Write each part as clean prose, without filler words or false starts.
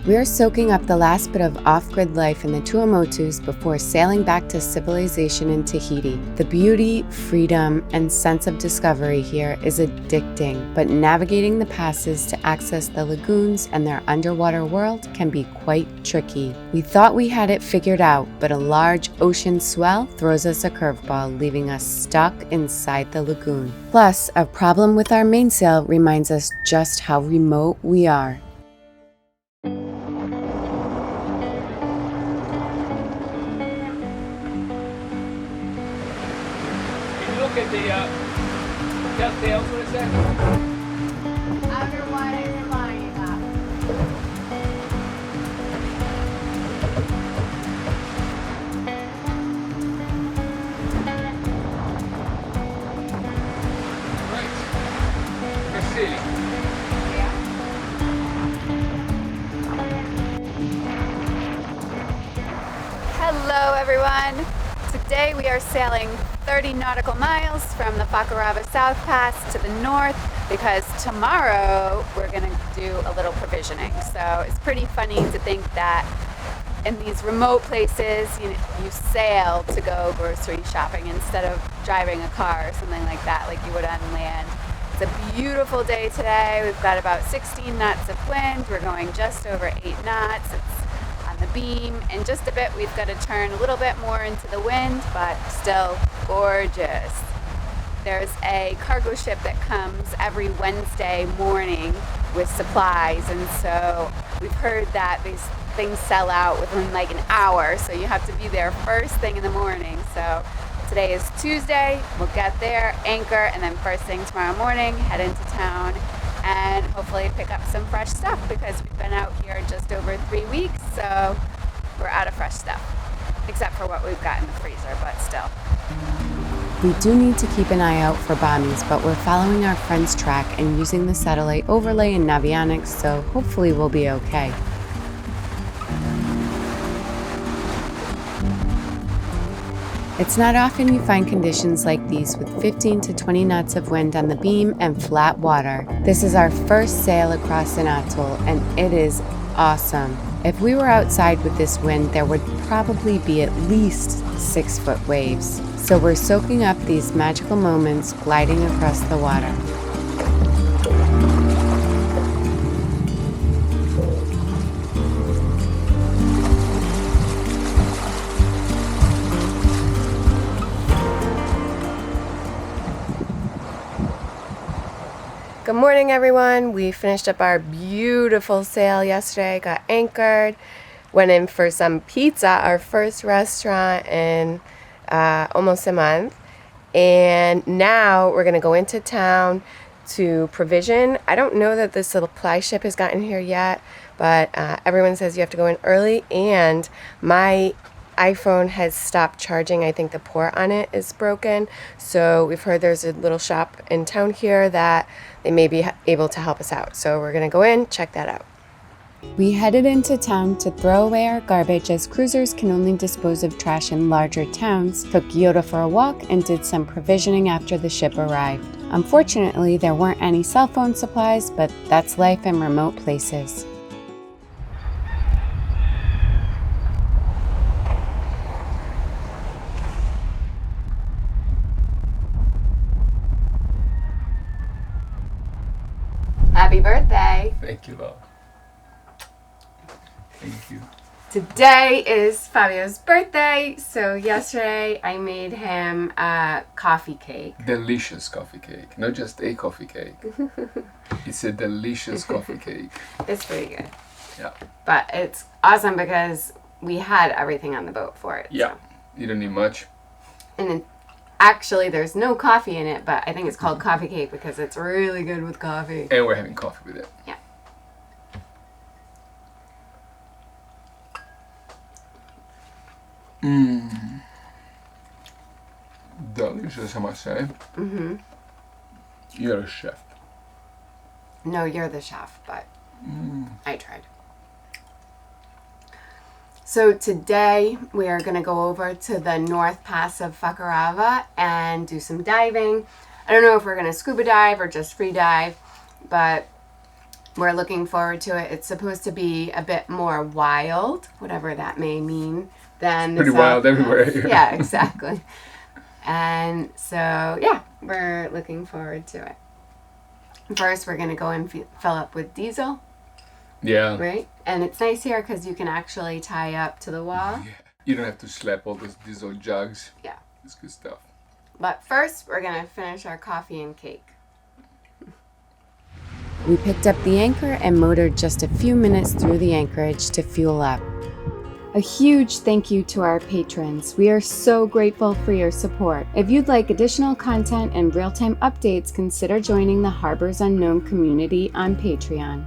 We are soaking up the last bit of off-grid life in the Tuamotus before sailing back to civilization in Tahiti. The beauty, freedom, and sense of discovery here is addicting, but navigating the passes to access the lagoons and their underwater world can be quite tricky. We thought we had it figured out, but a large ocean swell throws us a curveball, leaving us stuck inside the lagoon. Plus, a problem with our mainsail reminds us just how remote we are. At the telltales, what is that? Underwater flying up. Right. Kristin. Yeah. Hello, everyone. Today we are sailing 30 nautical miles from the Fakarava South Pass to the north because tomorrow we're going to do a little provisioning. So it's pretty funny to think that in these remote places you sail to go grocery shopping instead of driving a car or something like that like you would on land. It's a beautiful day today. We've got about 16 knots of wind. We're going just over 8 knots. It's on the beam. In just a bit we've got to turn a little bit more into the wind, but still gorgeous. There's a cargo ship that comes every Wednesday morning with supplies, and so we've heard that these things sell out within like an hour, so you have to be there first thing in the morning. So today is Tuesday, we'll get there, anchor, and then first thing tomorrow morning head into town and hopefully pick up some fresh stuff because we've been out here just over 3 weeks, so we're out of fresh stuff, except for what we've got in the freezer, but still. We do need to keep an eye out for bommies, but we're following our friend's track and using the satellite overlay in Navionics, so hopefully we'll be okay. It's not often you find conditions like these with 15 to 20 knots of wind on the beam and flat water. This is our first sail across an atoll, and it is awesome. If we were outside with this wind, there would probably be at least 6-foot waves. So we're soaking up these magical moments gliding across the water. Good morning, everyone. We finished up our beautiful sail yesterday, got anchored, went in for some pizza, our first restaurant in almost a month. And now we're going to go into town to provision. I don't know that the supply ship has gotten here yet, but everyone says you have to go in early, and my iPhone has stopped charging. I think the port on it is broken. So we've heard there's a little shop in town here that they may be able to help us out. So we're going to go in, check that out. We headed into town to throw away our garbage as cruisers can only dispose of trash in larger towns, took Yoda for a walk, and did some provisioning after the ship arrived. Unfortunately, there weren't any cell phone supplies, but that's life in remote places. Happy birthday! Thank you, love. Thank you. Today is Fabio's birthday, so yesterday I made him a coffee cake. Delicious coffee cake. Not just a coffee cake. It's a delicious coffee cake. It's pretty good. Yeah. But it's awesome because we had everything on the boat for it. Yeah. So. You don't need much. And then actually there's no coffee in it, but I think it's called coffee cake because it's really good with coffee. And we're having coffee with it. Yeah. Delicious, I must say. Mm-hmm. You're a chef. No, you're the chef, but I tried. So today we are going to go over to the North Pass of Fakarava and do some diving. I don't know if we're going to scuba dive or just free dive, but We're looking forward to it. It's supposed to be a bit more wild, whatever that may mean, than the Pretty wild everywhere. Yeah, exactly. And so, yeah, we're looking forward to it. First, we're going to go and fill up with diesel. Yeah. Right? And it's nice here because you can actually tie up to the wall. Yeah. You don't have to slap all those diesel jugs. Yeah. It's good stuff. But first, we're going to finish our coffee and cake. We picked up the anchor and motored just a few minutes through the anchorage to fuel up. A huge thank you to our patrons. We are so grateful for your support. If you'd like additional content and real-time updates, consider joining the Harbors Unknown community on Patreon.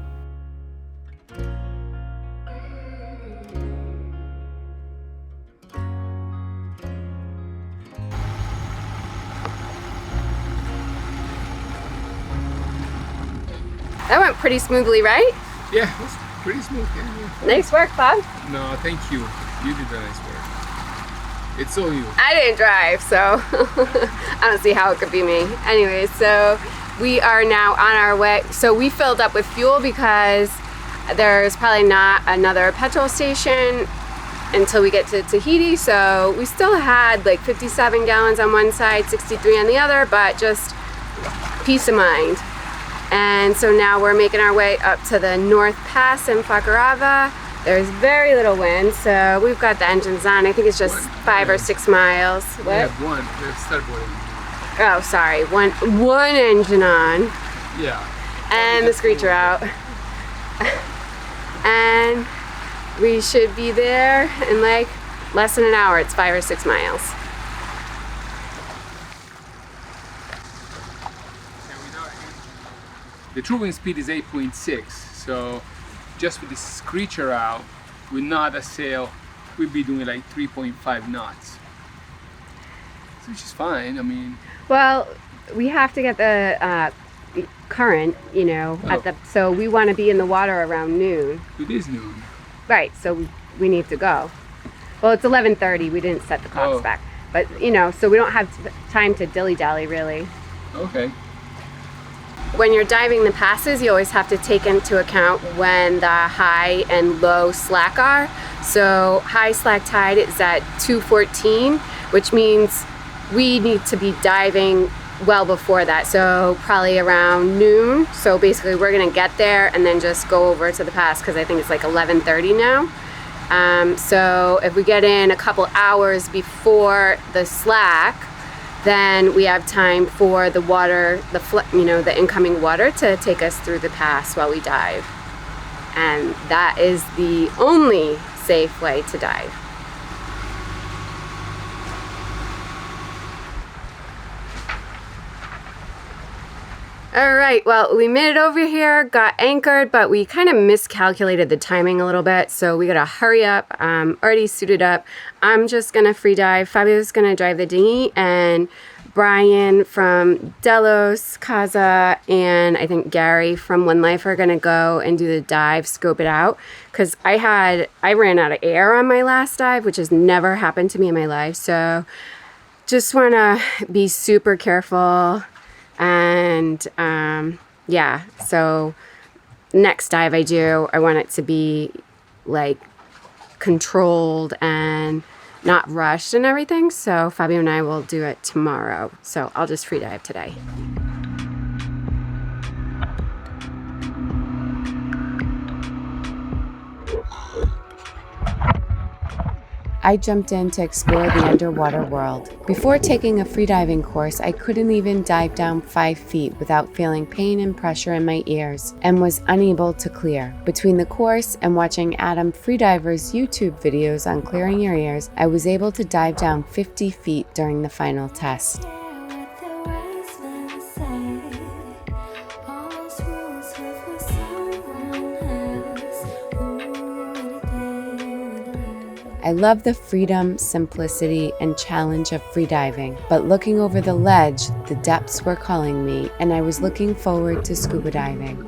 That went pretty smoothly, right? Yeah, it was pretty smooth. Yeah. Nice work, Bob. No, thank you. You did a nice work. It's all you. I didn't drive, so I don't see how it could be me. Anyway, so we are now on our way. So we filled up with fuel because there's probably not another petrol station until we get to Tahiti. So we still had like 57 gallons on one side, 63 on the other, but just peace of mind. And so now we're making our way up to the North Pass in Fakarava. There's very little wind, so we've got the engines on. I think it's just 5 or 6 miles. What? We have one. We have starboard. Oh, sorry. One engine on. Yeah. And the screecher out. And we should be there in like less than an hour. It's 5 or 6 miles. The true wind speed is 8.6, so just with the screecher out, with not a sail, we'd be doing like 3.5 knots. Which is fine, I mean... Well, we have to get the current, you know, so we want to be in the water around noon. It is noon. Right, so we need to go. Well, it's 11:30, we didn't set the clocks back. But, you know, so we don't have time to dilly-dally, really. Okay. When you're diving the passes, you always have to take into account when the high and low slack are. So high slack tide is at 2:14, which means we need to be diving well before that. So probably around noon. So basically we're gonna get there and then just go over to the pass because I think it's like 11:30 now. So if we get in a couple hours before the slack, then we have time for the water, the incoming water to take us through the pass while we dive. And that is the only safe way to dive. All right, well, we made it over here, got anchored, but we kind of miscalculated the timing a little bit, so we gotta hurry up. Already suited up. I'm just gonna free dive. Fabio's gonna drive the dinghy, and Brian from Delos, Kaza, and I think Gary from One Life are gonna go and do the dive, scope it out, because I ran out of air on my last dive, which has never happened to me in my life, so just wanna be super careful. And yeah, so next dive I do, I want it to be like controlled and not rushed and everything. So Fabio and I will do it tomorrow. So I'll just free dive today. I jumped in to explore the underwater world. Before taking a freediving course, I couldn't even dive down 5 feet without feeling pain and pressure in my ears and was unable to clear. Between the course and watching Adam Freediver's YouTube videos on clearing your ears, I was able to dive down 50 feet during the final test. I love the freedom, simplicity, and challenge of freediving, but looking over the ledge, the depths were calling me, and I was looking forward to scuba diving.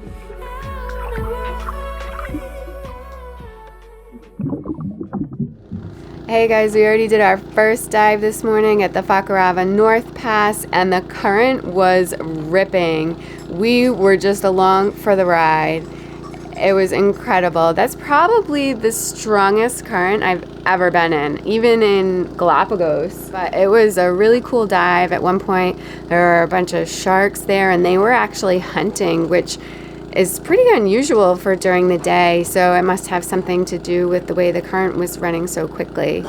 Hey guys, we already did our first dive this morning at the Fakarava North Pass, and the current was ripping. We were just along for the ride. It was incredible. That's probably the strongest current I've ever been in, even in Galapagos. But it was a really cool dive. At one point, there were a bunch of sharks there, and they were actually hunting, which is pretty unusual for during the day. So it must have something to do with the way the current was running so quickly.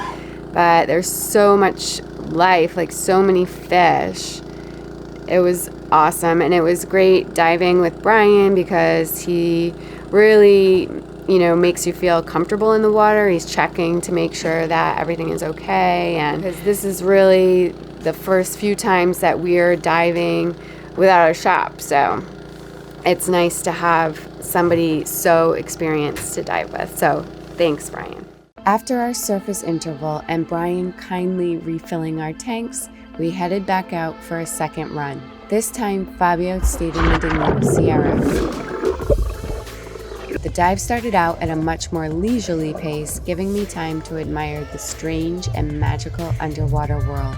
But there's so much life, like so many fish. It was awesome, and it was great diving with Brian because he really, makes you feel comfortable in the water. He's checking to make sure that everything is okay, and because this is really the first few times that we're diving without a shop, so it's nice to have somebody so experienced to dive with. So thanks, Brian. After our surface interval and Brian kindly refilling our tanks, we headed back out for a second run. This time, Fabio stayed in the dinghy with Sierra. The dive started out at a much more leisurely pace, giving me time to admire the strange and magical underwater world.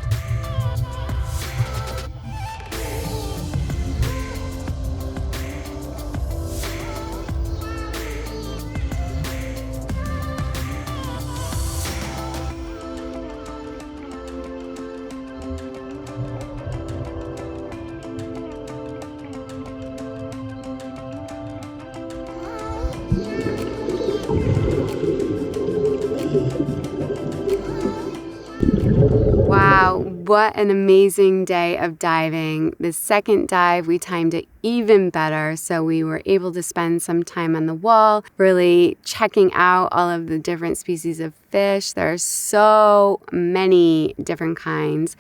Wow, what an amazing day of diving. The second dive, we timed it even better, so we were able to spend some time on the wall, really checking out all of the different species of fish. There are so many different kinds.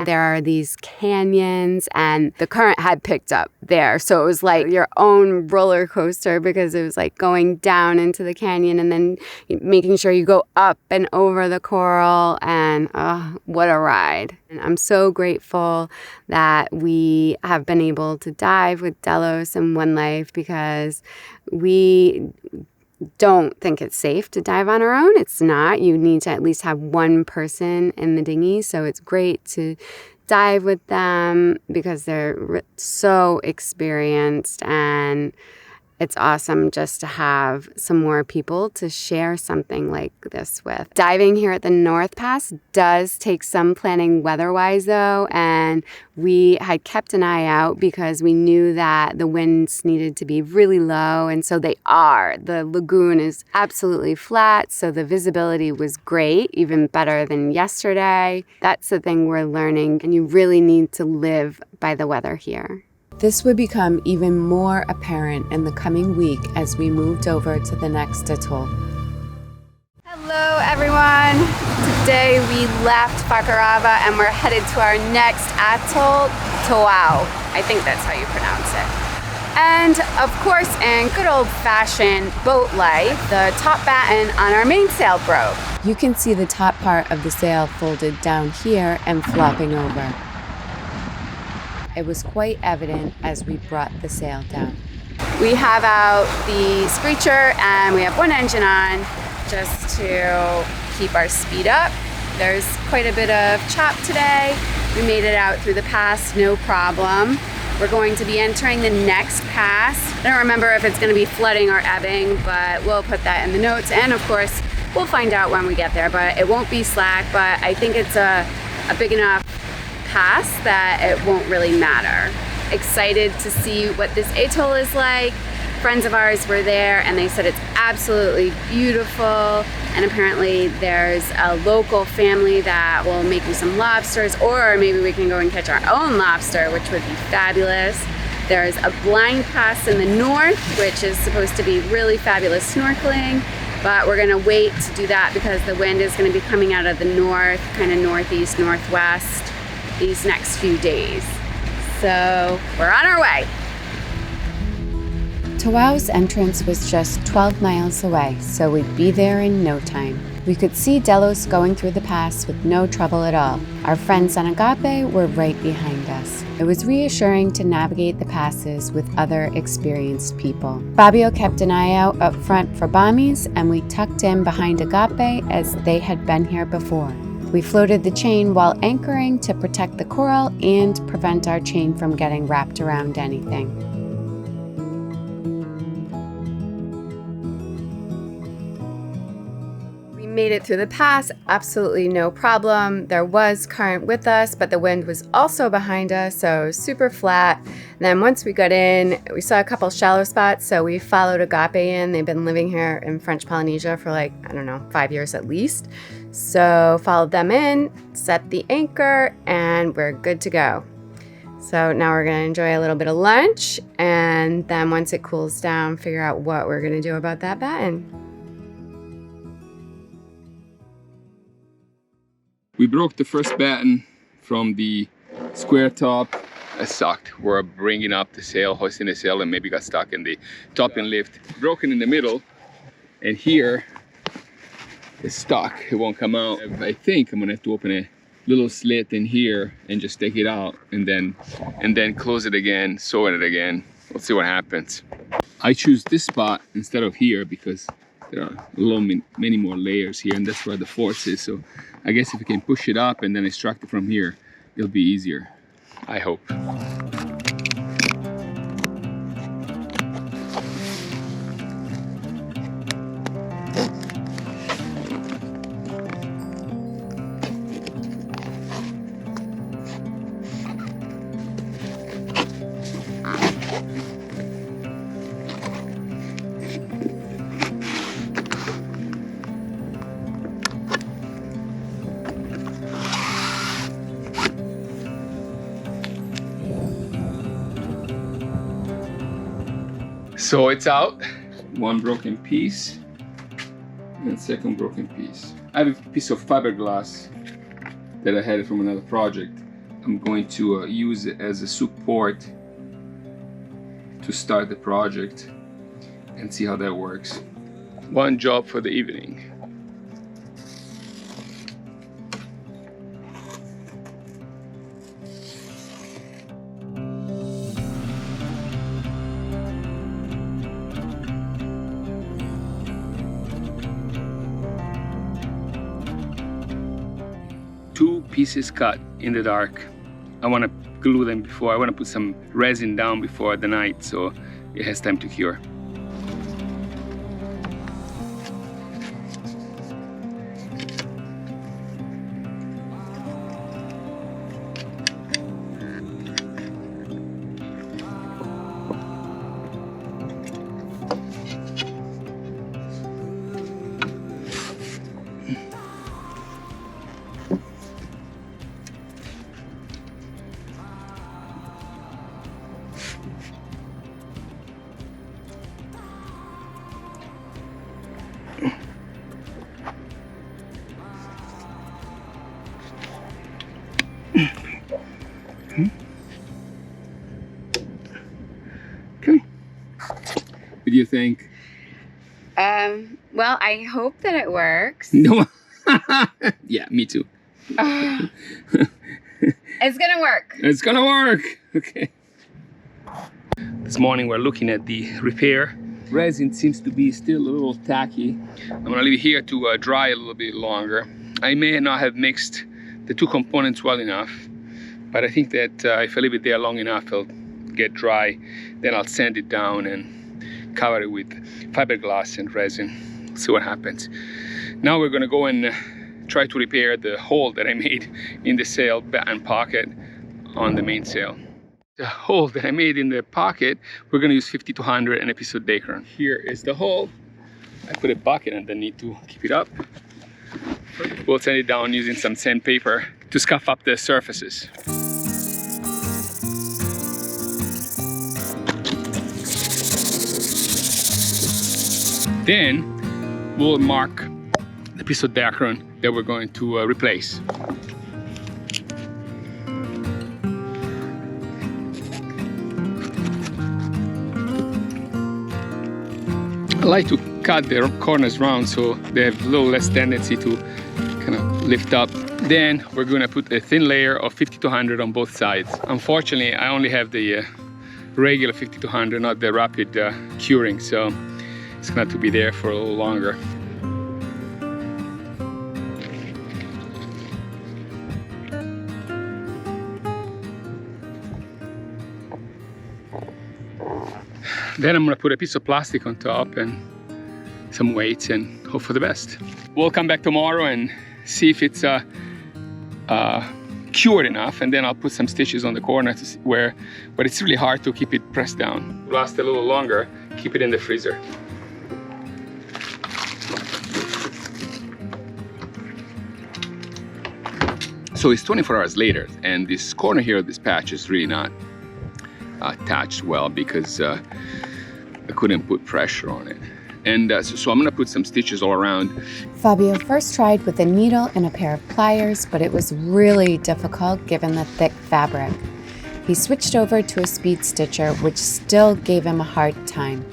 There are these canyons, and the current had picked up there, so it was like your own roller coaster because it was like going down into the canyon and then making sure you go up and over the coral, and what a ride. And I'm so grateful that we have been able to dive with Delos and One Life because we don't think it's safe to dive on our own. It's not. You need to at least have one person in the dinghy. So it's great to dive with them because they're so experienced, and it's awesome just to have some more people to share something like this with. Diving here at the North Pass does take some planning weather-wise though, and we had kept an eye out because we knew that the winds needed to be really low, and so they are. The lagoon is absolutely flat, so the visibility was great, even better than yesterday. That's the thing we're learning, and you really need to live by the weather here. This would become even more apparent in the coming week as we moved over to the next atoll. Hello everyone! Today we left Fakarava and we're headed to our next atoll, Toau. I think that's how you pronounce it. And of course, in good old-fashioned boat life, the top batten on our mainsail broke. You can see the top part of the sail folded down here and flopping over. It was quite evident as we brought the sail down. We have out the screecher and we have one engine on just to keep our speed up. There's quite a bit of chop today. We made it out through the pass, no problem. We're going to be entering the next pass. I don't remember if it's going to be flooding or ebbing, but we'll put that in the notes. And of course, we'll find out when we get there, but it won't be slack, but I think it's a big enough pass that it won't really matter. Excited to see what this atoll is like. Friends of ours were there and they said it's absolutely beautiful, and apparently there's a local family that will make you some lobsters, or maybe we can go and catch our own lobster, which would be fabulous. There's a blind pass in the north, which is supposed to be really fabulous snorkeling, but we're gonna wait to do that because the wind is gonna be coming out of the north, kind of northeast, northwest these next few days. So we're on our way. Toau's entrance was just 12 miles away, so we'd be there in no time. We could see Delos going through the pass with no trouble at all. Our friends on Agape were right behind us. It was reassuring to navigate the passes with other experienced people. Fabio kept an eye out up front for bommies, and we tucked in behind Agape as they had been here before. We floated the chain while anchoring to protect the coral and prevent our chain from getting wrapped around anything. Made it through the pass, absolutely no problem. There was current with us, but the wind was also behind us, so it was super flat. And then once we got in, we saw a couple shallow spots, so we followed Agape in. They've been living here in French Polynesia for like, I don't know, 5 years at least. So followed them in, set the anchor, and we're good to go. So now we're gonna enjoy a little bit of lunch, and then once it cools down, figure out what we're gonna do about that batten. We broke the first batten from the square top. It sucked. We're bringing up the sail, hoisting the sail, and maybe got stuck in the top and lift. Broken in the middle, and here it's stuck. It won't come out. I think I'm gonna have to open a little slit in here and just take it out, and then close it again, sew it again. We'll see what happens. I choose this spot instead of here because there are many more layers here, and that's where the force is. So I guess if we can push it up and then extract it from here, it'll be easier. I hope. So it's out, one broken piece, and second broken piece. I have a piece of fiberglass that I had from another project. I'm going to use it as a support to start the project and see how that works. One job for the evening. Two pieces cut in the dark. I want to glue them before, I want to put some resin down before the night so it has time to cure. Okay. What do you think? Well, I hope that it works. No. Yeah, me too. It's gonna work. It's gonna work. Okay. This morning we're looking at the repair. Resin seems to be still a little tacky. I'm gonna leave it here to dry a little bit longer. I may not have mixed the two components well enough, but I think that if I leave it there long enough, it'll get dry. Then I'll sand it down and cover it with fiberglass and resin. See what happens. Now we're gonna go and try to repair the hole that I made in the sail batten pocket on the mainsail. The hole that I made in the pocket, we're gonna use 50-100 and a piece of Dacron. Here is the hole. I put a bucket underneath to keep it up. We'll sand it down using some sandpaper to scuff up the surfaces. Then we'll mark the piece of Dacron that we're going to replace. I like to cut the corners round so they have a little less tendency to kind of lift up. Then we're going to put a thin layer of 50-100 on both sides. Unfortunately, I only have the regular 50-100, not the rapid curing, so it's going to have to be there for a little longer. Then I'm going to put a piece of plastic on top and some weights and hope for the best. We'll come back tomorrow and see if it's cured enough, and then I'll put some stitches on the corner to see but it's really hard to keep it pressed down. Last a little longer, keep it in the freezer. So it's 24 hours later, and this corner here of this patch is really not attached well because I couldn't put pressure on it. And so I'm gonna put some stitches all around. Fabio first tried with a needle and a pair of pliers, but it was really difficult given the thick fabric. He switched over to a speed stitcher, which still gave him a hard time.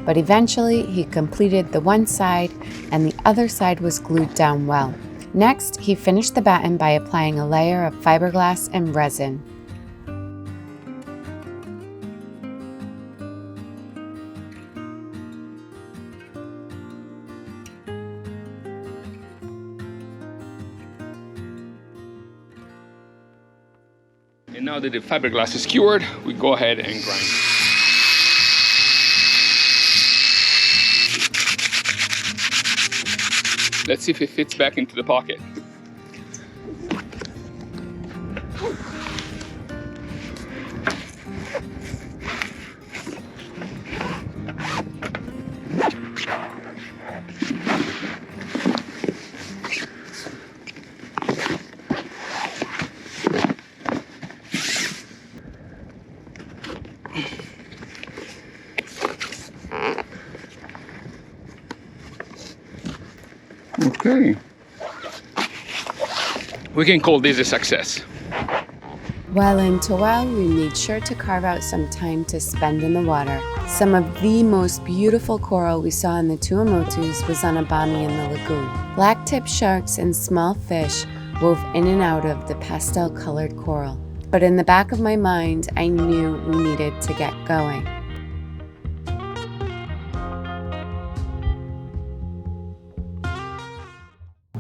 But eventually he completed the one side and the other side was glued down well. Next, he finished the batten by applying a layer of fiberglass and resin. And now that the fiberglass is cured, we go ahead and grind. Let's see if it fits back into the pocket. Okay. We can call this a success. While in Toau, we made sure to carve out some time to spend in the water. Some of the most beautiful coral we saw in the Tuamotus was on a bami in the lagoon. Black-tipped sharks and small fish wove in and out of the pastel-colored coral. But in the back of my mind, I knew we needed to get going.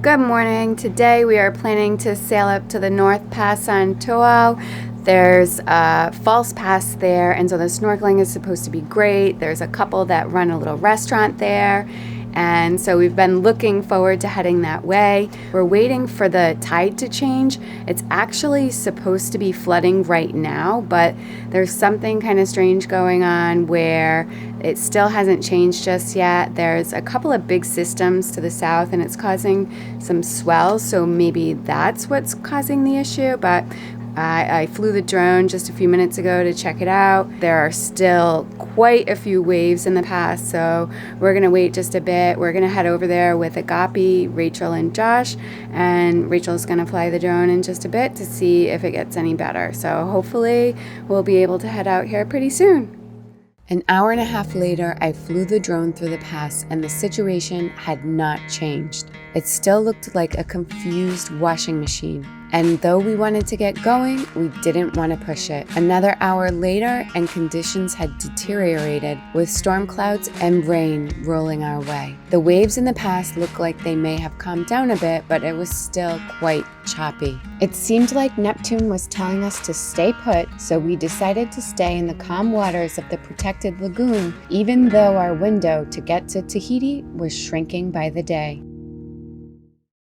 Good morning. Today we are planning to sail up to the North Pass on Toau. There's a false pass there, and so the snorkeling is supposed to be great. There's a couple that run a little restaurant there, and so we've been looking forward to heading that way. We're waiting for the tide to change. It's actually supposed to be flooding right now, but there's something kind of strange going on where it still hasn't changed just yet. There's a couple of big systems to the south and it's causing some swells, so maybe that's what's causing the issue, but I flew the drone just a few minutes ago to check it out. There are still quite a few waves in the pass, so we're gonna wait just a bit. We're gonna head over there with Agapi, Rachel, and Josh, and Rachel's gonna fly the drone in just a bit to see if it gets any better. So hopefully we'll be able to head out here pretty soon. An hour and a half later, I flew the drone through the pass and the situation had not changed. It still looked like a confused washing machine. And though we wanted to get going, we didn't want to push it. Another hour later, and conditions had deteriorated with storm clouds and rain rolling our way. The waves in the pass looked like they may have calmed down a bit, but it was still quite choppy. It seemed like Neptune was telling us to stay put, so we decided to stay in the calm waters of the protected lagoon, even though our window to get to Tahiti was shrinking by the day.